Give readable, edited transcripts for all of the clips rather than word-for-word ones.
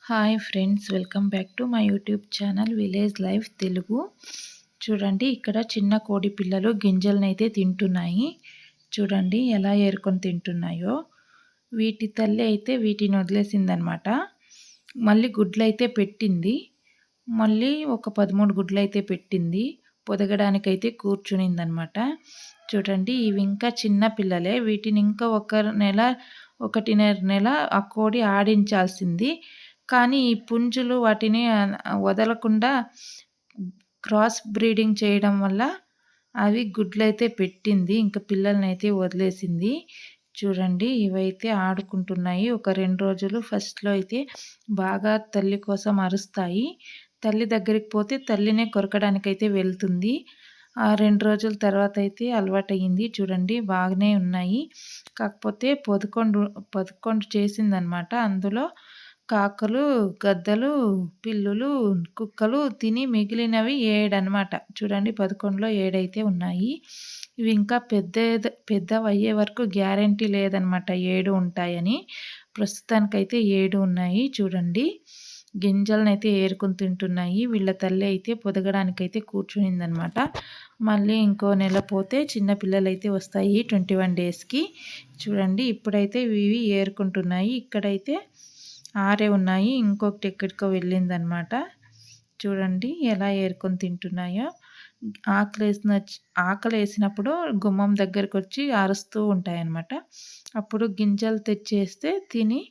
Hi friends, welcome back to my YouTube channel village life Telugu. చూడండి, ఇక్కడ చిన్న కోడి పిల్లలు గింజలనైతే తింటున్నాయి. చూడండి ఎలా ఏరుకొని తింటున్నాయో. వీటి తల్లి అయితే వీటిని వదిలేసిందనమాట. మళ్ళీ గుడ్లైతే పెట్టింది. మళ్ళీ ఒక 13 గుడ్లైతే పెట్టింది. పొదగడానికైతే కూర్చునిందనమాట. చూడండి, ఇవి ఇంకా చిన్న పిల్లలే. వీటిని ఇంకా ఒకటిన్నర నెల ఆ కోడి ఆడించాల్సింది. కానీ ఈ పుంజులు వాటిని వదలకుండా క్రాస్ బ్రీడింగ్ చేయడం వల్ల అవి గుడ్లైతే పెట్టింది. ఇంకా పిల్లలనైతే వదిలేసింది. చూడండి, ఇవైతే ఆడుకుంటున్నాయి. ఒక 2 రోజులు ఫస్ట్‌లో అయితే బాగా తల్లి కోసం అరుస్తాయి. తల్లి దగ్గరికి పోతే తల్లినే కొరకడానికైతే వెళ్తుంది. ఆ 2 రోజుల తర్వాత అయితే అలవాటయింది. చూడండి, బాగానే ఉన్నాయి. కాకపోతే 11 చేసిందనమాట. అందులో కాకలు, గద్దలు, పిల్లులు, కుక్కలు తిని మిగిలినవి 7 అనమాట. చూడండి, 11లో 7 అయితే ఉన్నాయి. ఇవి ఇంకా పెద్దవయ్యే వరకు గ్యారంటీ లేదనమాట 7 ఉంటాయని. ప్రస్తుతానికైతే 7 ఉన్నాయి. చూడండి, గింజలనైతే ఏరుకొని తింటున్నాయి. వీళ్ళ తల్లి అయితే పొదగడానికైతే కూర్చునిందనమాట. మళ్ళీ ఇంకో నెల పోతే చిన్న పిల్లలైతే వస్తాయి 21 డేస్‌కి. చూడండి, ఇప్పుడైతే ఇవి ఏరుకుంటున్నాయి. ఇక్కడైతే 6 ఉన్నాయి. ఇంకొకటి ఎక్కడికో వెళ్ళిందనమాట. చూడండి ఎలా ఏరుకొని తింటున్నాయో. ఆకలేసినప్పుడు గుమ్మం దగ్గరకొచ్చి అరుస్తూ ఉంటాయన్నమాట. అప్పుడు గింజలు తెచ్చేస్తే తిని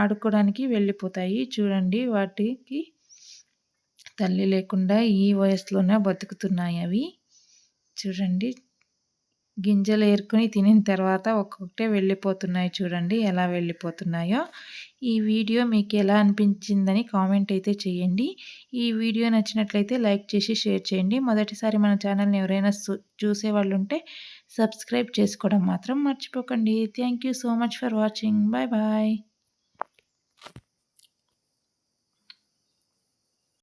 ఆడుకోవడానికి వెళ్ళిపోతాయి. చూడండి, వాటికి తల్లి లేకుండా ఈ వయసులోనే బతుకుతున్నాయి అవి. చూడండి, గింజలు ఏరుకొని తినిన తర్వాత ఒక్కొక్కటే వెళ్ళిపోతున్నాయి. చూడండి ఎలా వెళ్ళిపోతున్నాయో. ఈ వీడియో మీకు ఎలా అనిపించిందని కామెంట్ అయితే చేయండి. ఈ వీడియో నచ్చినట్లయితే లైక్ చేసి షేర్ చేయండి. మొదటిసారి మన ఛానల్ని ఎవరైనా చూసేవాళ్ళు ఉంటే సబ్స్క్రైబ్ చేసుకోవడం మాత్రం మర్చిపోకండి. Thank you so much for watching. Bye bye.